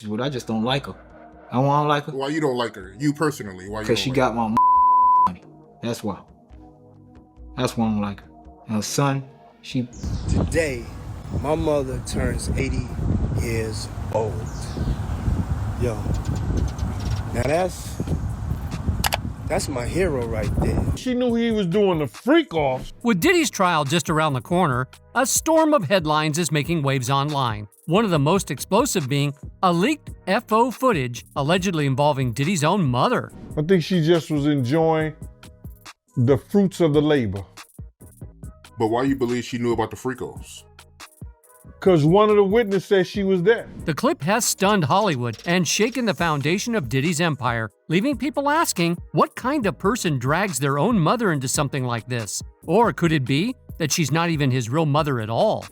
but I just don't like her. I don't like her. Why you don't like her? You personally, why you don't Because she like got my money. That's why. That's why I don't like her. And her son, Today, my mother turns 80 years old. Yo, now that's my hero right there. She knew he was doing the freak-offs. With Diddy's trial just around the corner, a storm of headlines is making waves online. One of the most explosive being a leaked FO footage allegedly involving Diddy's own mother. I think she just was enjoying the fruits of the labor. But why you believe she knew about the freak-offs? Because one of the witnesses said she was there. The clip has stunned Hollywood and shaken the foundation of Diddy's empire, leaving people asking what kind of person drags their own mother into something like this? Or could it be that she's not even his real mother at all?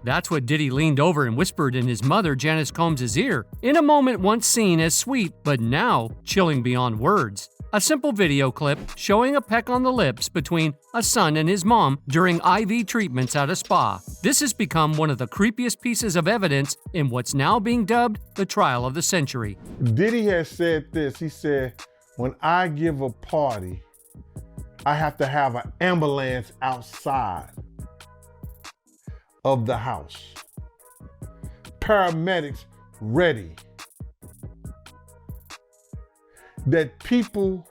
That's what Diddy leaned over and whispered in his mother Janice Combs' ear, in a moment once seen as sweet, but now chilling beyond words. A simple video clip showing a peck on the lips between a son and his mom during IV treatments at a spa. This has become one of the creepiest pieces of evidence in what's now being dubbed the trial of the century. Diddy has said this. He said, when I give a party, I have to have an ambulance outside of the house. Paramedics ready. That people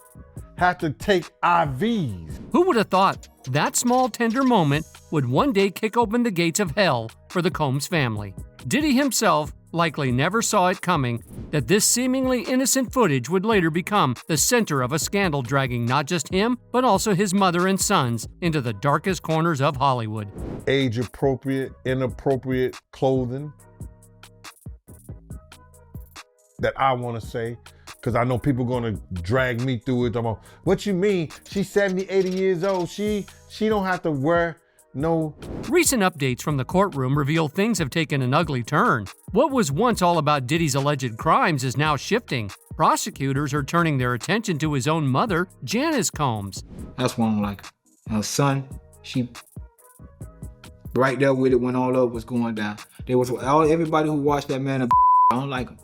have to take IVs. Who would have thought that small tender moment would one day kick open the gates of hell for the Combs family? Diddy himself likely never saw it coming that this seemingly innocent footage would later become the center of a scandal dragging not just him, but also his mother and sons into the darkest corners of Hollywood. Age-appropriate, inappropriate clothing that I want to say, because I know people going to drag me through it. I'm like, what you mean? She's 70, 80 years old. She don't have to wear no... Recent updates from the courtroom reveal things have taken an ugly turn. What was once all about Diddy's alleged crimes is now shifting. Prosecutors are turning their attention to his own mother, Janice Combs. that's why I don't like her. And her son, she right there with it when all of it was going down. Everybody who watched that man, I don't like him.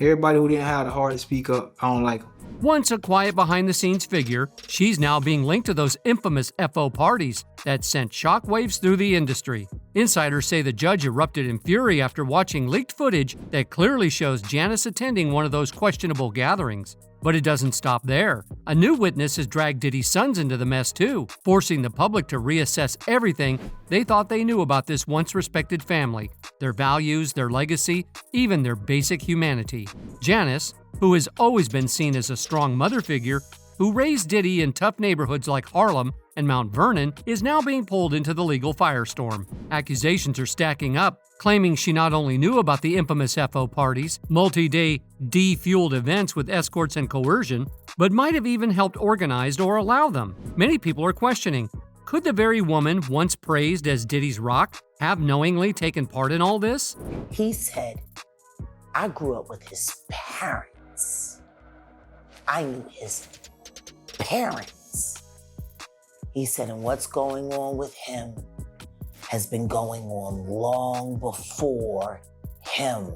Everybody who didn't have the heart to speak up, I don't like him. Once a quiet behind-the-scenes figure, she's now being linked to those infamous FO parties that sent shockwaves through the industry. Insiders say the judge erupted in fury after watching leaked footage that clearly shows Janice attending one of those questionable gatherings. But it doesn't stop there. A new witness has dragged Diddy's sons into the mess too, forcing the public to reassess everything they thought they knew about this once-respected family, their values, their legacy, even their basic humanity. Janice, who has always been seen as a strong mother figure, who raised Diddy in tough neighborhoods like Harlem and Mount Vernon, is now being pulled into the legal firestorm. Accusations are stacking up, claiming she not only knew about the infamous FO parties, multi-day D-fueled events with escorts and coercion, but might have even helped organize or allow them. Many people are questioning, could the very woman once praised as Diddy's rock have knowingly taken part in all this? He said, I grew up with his parents. I knew his parents. He said, and what's going on with him has been going on long before him.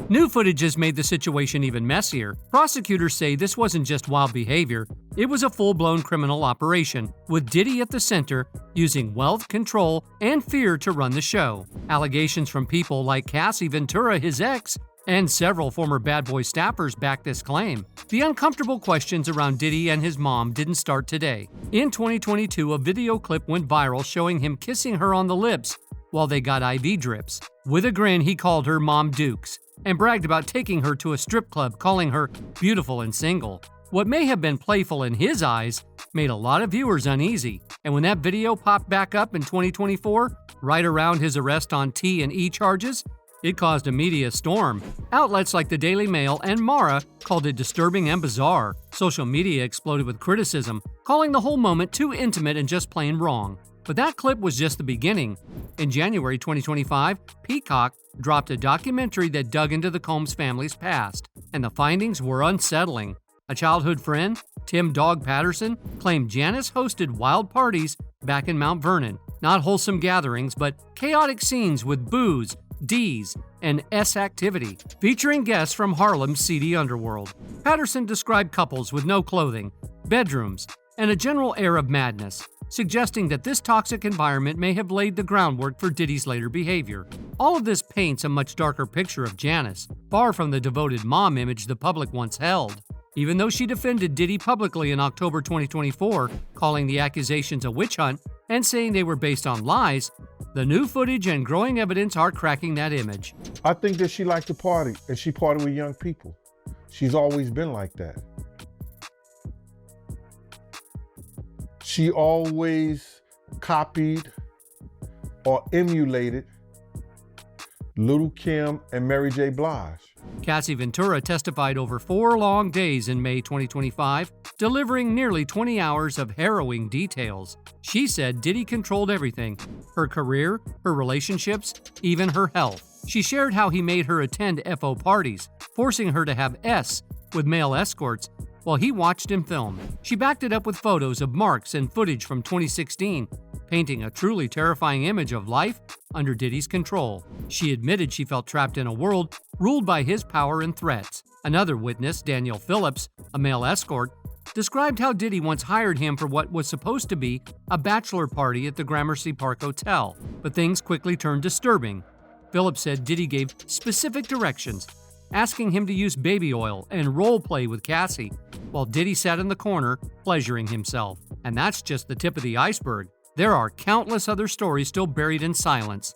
New footage has made the situation even messier. Prosecutors say this wasn't just wild behavior, it was a full-blown criminal operation, with Diddy at the center, using wealth, control, and fear to run the show. Allegations from people like Cassie Ventura, his ex, and several former Bad Boy staffers back this claim. The uncomfortable questions around Diddy and his mom didn't start today. In 2022, a video clip went viral showing him kissing her on the lips while they got IV drips. With a grin, he called her Mom Dukes and bragged about taking her to a strip club, calling her beautiful and single. What may have been playful in his eyes made a lot of viewers uneasy, and when that video popped back up in 2024, right around his arrest on T and E charges, it caused a media storm. Outlets like the Daily Mail and Mara called it disturbing and bizarre. Social media exploded with criticism, calling the whole moment too intimate and just plain wrong. But that clip was just the beginning. In January 2025, Peacock dropped a documentary that dug into the Combs family's past, and the findings were unsettling. A childhood friend, Tim Dog Patterson, claimed Janice hosted wild parties back in Mount Vernon, Not wholesome gatherings, but chaotic scenes with booze, D's, and S activity, featuring guests from Harlem's seedy underworld. Patterson described couples with no clothing, bedrooms, and a general air of madness, suggesting that this toxic environment may have laid the groundwork for Diddy's later behavior. All of this paints a much darker picture of Janice, far from the devoted mom image the public once held. Even though she defended Diddy publicly in October 2024, calling the accusations a witch hunt and saying they were based on lies, the new footage and growing evidence are cracking that image. I think that she liked to party, and she partied with young people. She's always been like that. She always copied or emulated Little Kim and Mary J. Blige. Cassie Ventura testified over 4 long days in May 2025, delivering nearly 20 hours of harrowing details. She said Diddy controlled everything: her career, her relationships, even her health. She shared how he made her attend FO parties, forcing her to have S with male escorts while he watched him film. She backed it up with photos of marks and footage from 2016, painting a truly terrifying image of life under Diddy's control. She admitted she felt trapped in a world ruled by his power and threats. Another witness, Daniel Phillips, a male escort, described how Diddy once hired him for what was supposed to be a bachelor party at the Gramercy Park Hotel, but things quickly turned disturbing. Phillips said Diddy gave specific directions, asking him to use baby oil and role play with Cassie, while Diddy sat in the corner, pleasuring himself. And that's just the tip of the iceberg. There are countless other stories still buried in silence,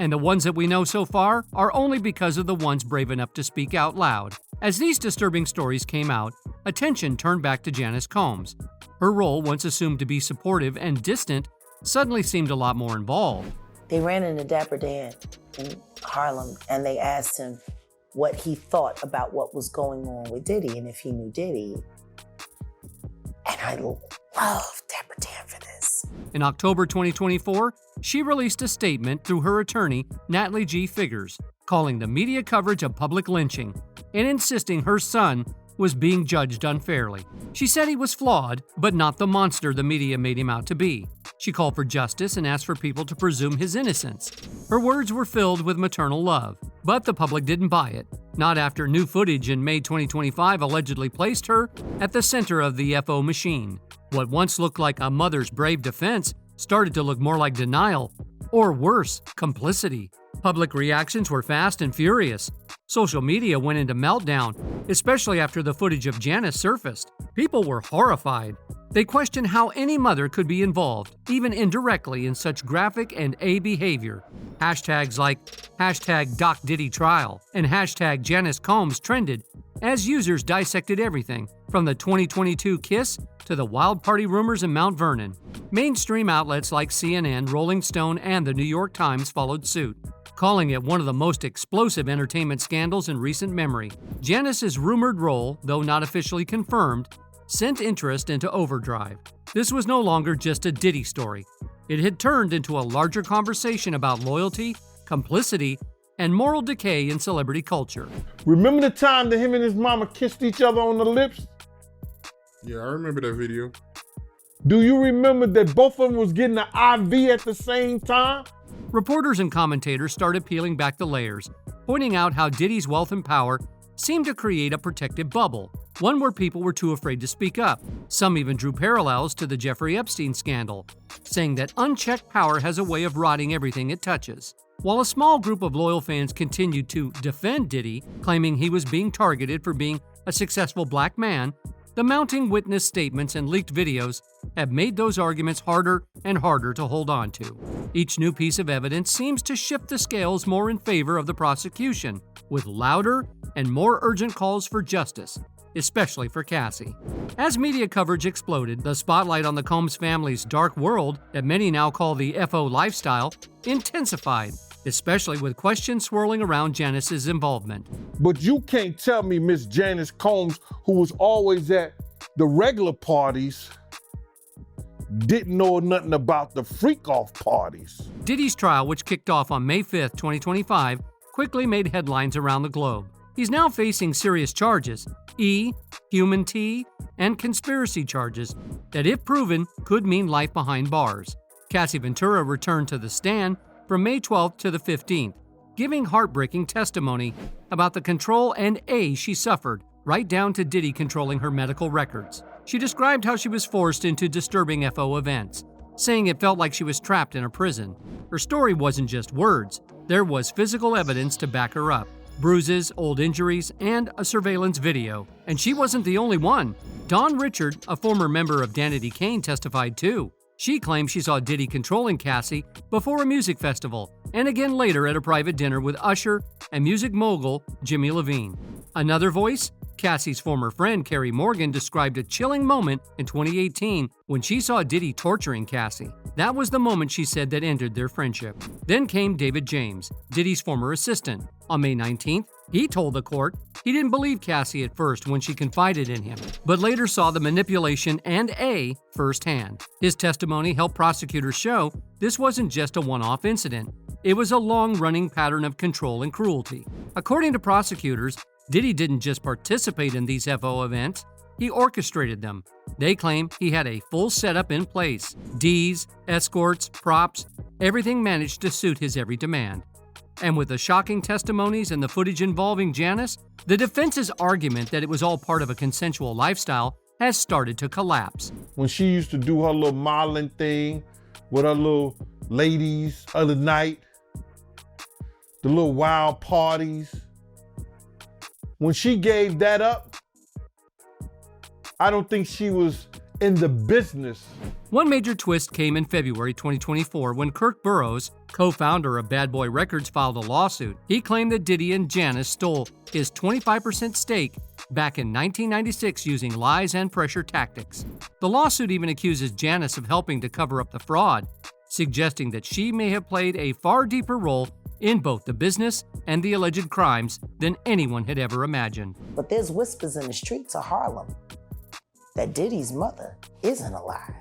and the ones that we know so far are only because of the ones brave enough to speak out loud. As these disturbing stories came out, attention turned back to Janice Combs. Her role, once assumed to be supportive and distant, suddenly seemed a lot more involved. They ran into Dapper Dan in Harlem, and they asked him what he thought about what was going on with Diddy and if he knew Diddy. And I love Dapper Dan for this. In October 2024, she released a statement through her attorney, Natalie G. Figures, calling the media coverage a public lynching and insisting her son was being judged unfairly. She said he was flawed, but not the monster the media made him out to be. She called for justice and asked for people to presume his innocence. Her words were filled with maternal love, but the public didn't buy it. Not after new footage in May 2025 allegedly placed her at the center of the FO machine. What once looked like a mother's brave defense started to look more like denial, or worse, complicity. Public reactions were fast and furious. Social media went into meltdown, especially after the footage of Janice surfaced. People were horrified. They questioned how any mother could be involved, even indirectly, in such graphic and A behavior. Hashtags like #DocDiddyTrial and #Janice Combs trended as users dissected everything from the 2022 kiss to the wild party rumors in Mount Vernon. Mainstream outlets like CNN, Rolling Stone, and the New York Times followed suit, calling it one of the most explosive entertainment scandals in recent memory. Janice's rumored role, though not officially confirmed, sent interest into overdrive. This was no longer just a Diddy story. It had turned into a larger conversation about loyalty, complicity, and moral decay in celebrity culture. Remember the time that him and his mama kissed each other on the lips? Yeah, I remember that video. Do you remember that both of them was getting an IV at the same time? Reporters and commentators started peeling back the layers, pointing out how Diddy's wealth and power seemed to create a protective bubble, one where people were too afraid to speak up. Some even drew parallels to the Jeffrey Epstein scandal, saying that unchecked power has a way of rotting everything it touches. While a small group of loyal fans continued to defend Diddy, claiming he was being targeted for being a successful black man, the mounting witness statements and leaked videos have made those arguments harder and harder to hold on to. Each new piece of evidence seems to shift the scales more in favor of the prosecution, with louder and more urgent calls for justice, especially for Cassie. As media coverage exploded, the spotlight on the Combs family's dark world, that many now call the FO lifestyle, intensified, especially with questions swirling around Janice's involvement. But you can't tell me Miss Janice Combs, who was always at the regular parties, didn't know nothing about the freak-off parties. Diddy's trial, which kicked off on May 5th, 2025, quickly made headlines around the globe. He's now facing serious charges, human T, and conspiracy charges that, if proven, could mean life behind bars. Cassie Ventura returned to the stand from May 12th to the 15th, giving heartbreaking testimony about the control and she suffered, right down to Diddy controlling her medical records. She described how she was forced into disturbing FO events, saying it felt like she was trapped in a prison. Her story wasn't just words, there was physical evidence to back her up. Bruises, old injuries, and a surveillance video. And she wasn't the only one. Dawn Richard, a former member of Danity Kane, testified too. She claimed she saw Diddy controlling Cassie before a music festival, and again later at a private dinner with Usher and music mogul Jimmy Levine. Another voice? Cassie's former friend Carrie Morgan described a chilling moment in 2018 when she saw Diddy torturing Cassie. That was the moment, she said, that ended their friendship. Then came David James, Diddy's former assistant. On May 19th, he told the court he didn't believe Cassie at first when she confided in him, but later saw the manipulation and firsthand. His testimony helped prosecutors show this wasn't just a one-off incident. It was a long-running pattern of control and cruelty. According to prosecutors, Diddy didn't just participate in these FO events, he orchestrated them. They claim he had a full setup in place. Ds, escorts, props, everything managed to suit his every demand. And with the shocking testimonies and the footage involving Janice, the defense's argument that it was all part of a consensual lifestyle has started to collapse. When she used to do her little modeling thing with her little ladies of the night, the little wild parties, when she gave that up, I don't think she was in the business. One major twist came in February 2024 when Kirk Burrows, co-founder of Bad Boy Records, filed a lawsuit. He claimed that Diddy and Janice stole his 25% stake back in 1996 using lies and pressure tactics. The lawsuit even accuses Janice of helping to cover up the fraud, suggesting that she may have played a far deeper role in both the business and the alleged crimes than anyone had ever imagined. But there's whispers in the streets of Harlem that Diddy's mother isn't alive.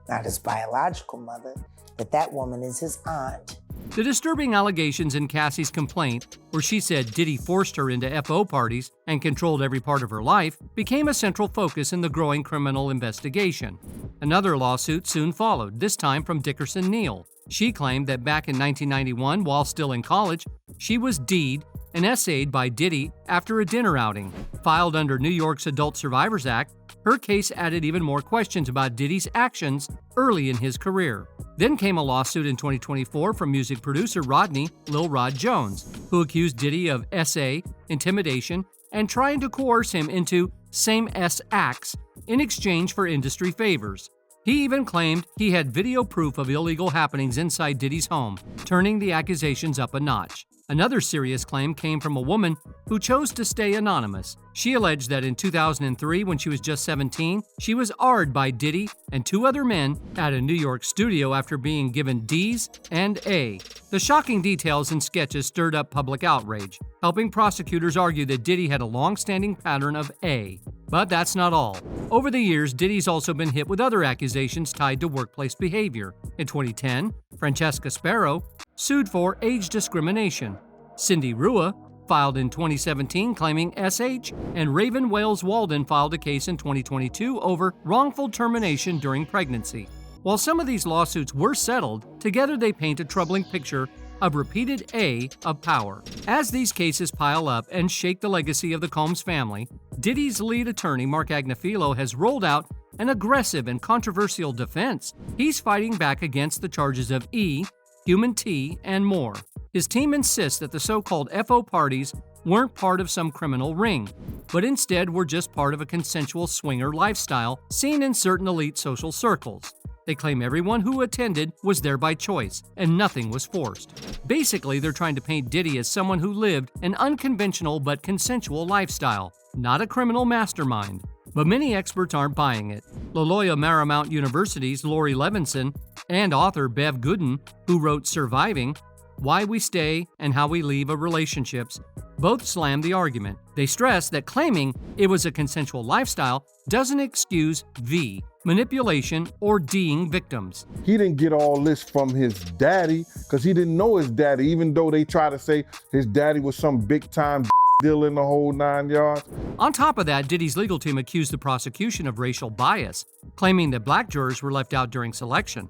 Not his biological mother, that woman is his aunt. The disturbing allegations in Cassie's complaint, where she said Diddy forced her into FO parties and controlled every part of her life, became a central focus in the growing criminal investigation. Another lawsuit soon followed, this time from Dickerson Neal. She claimed that back in 1991, while still in college, she was D'd and essayed by Diddy after a dinner outing. Filed under New York's Adult Survivors Act, her case added even more questions about Diddy's actions early in his career. Then came a lawsuit in 2024 from music producer Rodney Lil Rod Jones, who accused Diddy of SA, intimidation, and trying to coerce him into same-S acts in exchange for industry favors. He even claimed he had video proof of illegal happenings inside Diddy's home, turning the accusations up a notch. Another serious claim came from a woman who chose to stay anonymous. She alleged that in 2003, when she was just 17, she was AR'd by Diddy and two other men at a New York studio after being given D's and A. The shocking details and sketches stirred up public outrage, helping prosecutors argue that Diddy had a long-standing pattern of A. But that's not all. Over the years, Diddy's also been hit with other accusations tied to workplace behavior. In 2010, Francesca Sparrow sued for age discrimination. Cindy Rua filed in 2017 claiming SH, and Raven Wales Walden filed a case in 2022 over wrongful termination during pregnancy. While some of these lawsuits were settled, together they paint a troubling picture of repeated A of power. As these cases pile up and shake the legacy of the Combs family, Diddy's lead attorney, Mark Agnifilo, has rolled out an aggressive and controversial defense. He's fighting back against the charges of E, human T, and more. His team insists that the so-called FO parties weren't part of some criminal ring, but instead were just part of a consensual swinger lifestyle seen in certain elite social circles. They claim everyone who attended was there by choice, and nothing was forced. Basically, they're trying to paint Diddy as someone who lived an unconventional but consensual lifestyle, not a criminal mastermind. But many experts aren't buying it. Loyola Marymount University's Lori Levinson and author Bev Gooden, who wrote Surviving, Why We Stay and How We Leave a Relationships, both slam the argument. They stress that claiming it was a consensual lifestyle doesn't excuse V, manipulation, or D'ing victims. He didn't get all this from his daddy because he didn't know his daddy, even though they try to say his daddy was some big-time deal in the whole 9 yards. On top of that, Diddy's legal team accused the prosecution of racial bias, claiming that black jurors were left out during selection.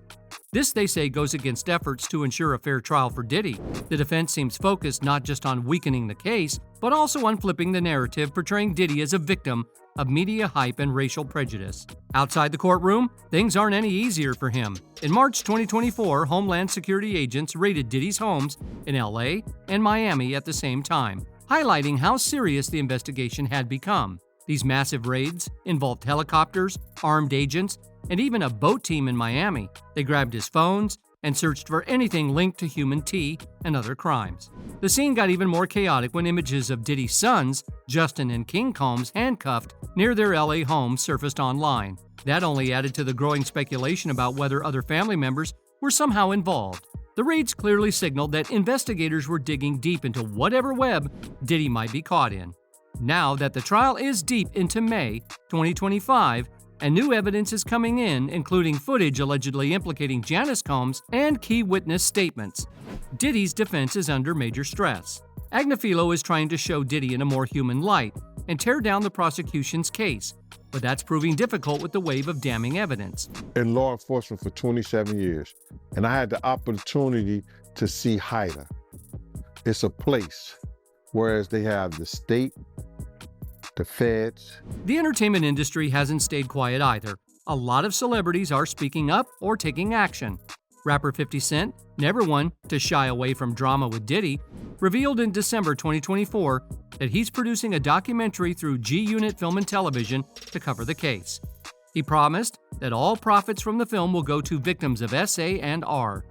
This, they say, goes against efforts to ensure a fair trial for Diddy. The defense seems focused not just on weakening the case, but also on flipping the narrative, portraying Diddy as a victim of media hype and racial prejudice. Outside the courtroom, things aren't any easier for him. In March 2024, Homeland Security agents raided Diddy's homes in LA and Miami at the same time, highlighting how serious the investigation had become. These massive raids involved helicopters, armed agents, and even a boat team in Miami. They grabbed his phones and searched for anything linked to human tea and other crimes. The scene got even more chaotic when images of Diddy's sons, Justin and King Combs, handcuffed near their LA home surfaced online. That only added to the growing speculation about whether other family members were somehow involved. The raids clearly signaled that investigators were digging deep into whatever web Diddy might be caught in. Now that the trial is deep into May 2025, and new evidence is coming in, including footage allegedly implicating Janice Combs and key witness statements, Diddy's defense is under major stress. Agnifilo is trying to show Diddy in a more human light and tear down the prosecution's case, but that's proving difficult with the wave of damning evidence. In law enforcement for 27 years, and I had the opportunity to see HIDA. It's a place, whereas they have the state, the feds. The entertainment industry hasn't stayed quiet either. A lot of celebrities are speaking up or taking action. Rapper 50 Cent, never one to shy away from drama with Diddy, revealed in December 2024 that he's producing a documentary through G-Unit Film and Television to cover the case. He promised that all profits from the film will go to victims of SA and R,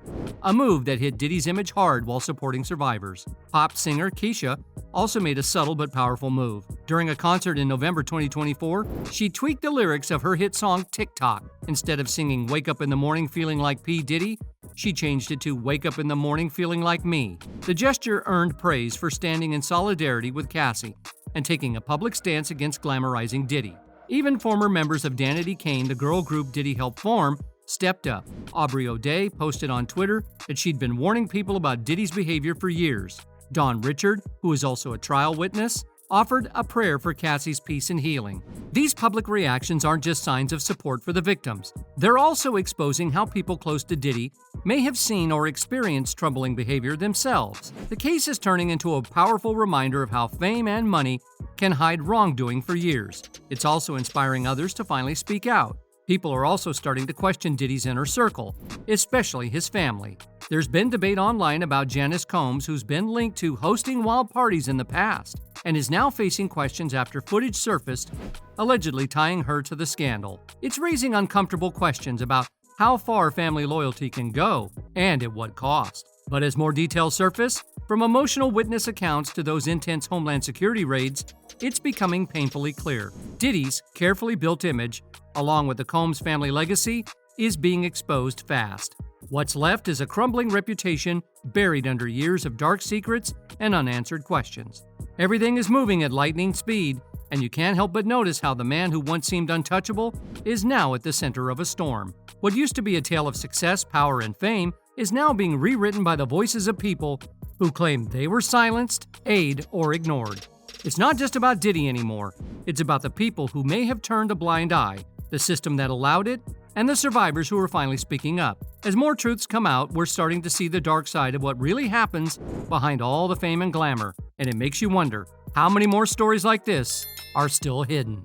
a move that hit Diddy's image hard while supporting survivors. Pop singer Keisha also made a subtle but powerful move. During a concert in November 2024, she tweaked the lyrics of her hit song TikTok. Instead of singing "Wake Up in the Morning Feeling Like P. Diddy," she changed it to "Wake Up in the Morning Feeling Like Me." The gesture earned praise for standing in solidarity with Cassie and taking a public stance against glamorizing Diddy. Even former members of Danity Kane, the girl group Diddy helped form, stepped up. Aubrey O'Day posted on Twitter that she'd been warning people about Diddy's behavior for years. Dawn Richard, who is also a trial witness, offered a prayer for Cassie's peace and healing. These public reactions aren't just signs of support for the victims. They're also exposing how people close to Diddy may have seen or experienced troubling behavior themselves. The case is turning into a powerful reminder of how fame and money can hide wrongdoing for years. It's also inspiring others to finally speak out. People are also starting to question Diddy's inner circle, especially his family. There's been debate online about Janice Combs, who's been linked to hosting wild parties in the past, and is now facing questions after footage surfaced, allegedly tying her to the scandal. It's raising uncomfortable questions about how far family loyalty can go, and at what cost. But as more details surface, from emotional witness accounts to those intense Homeland Security raids, it's becoming painfully clear. Diddy's carefully built image, along with the Combs family legacy, is being exposed fast. What's left is a crumbling reputation buried under years of dark secrets and unanswered questions. Everything is moving at lightning speed, and you can't help but notice how the man who once seemed untouchable is now at the center of a storm. What used to be a tale of success, power, and fame is now being rewritten by the voices of people who claim they were silenced, aided, or ignored. It's not just about Diddy anymore. It's about the people who may have turned a blind eye, the system that allowed it, and the survivors who are finally speaking up. As more truths come out, we're starting to see the dark side of what really happens behind all the fame and glamour, and it makes you wonder how many more stories like this are still hidden.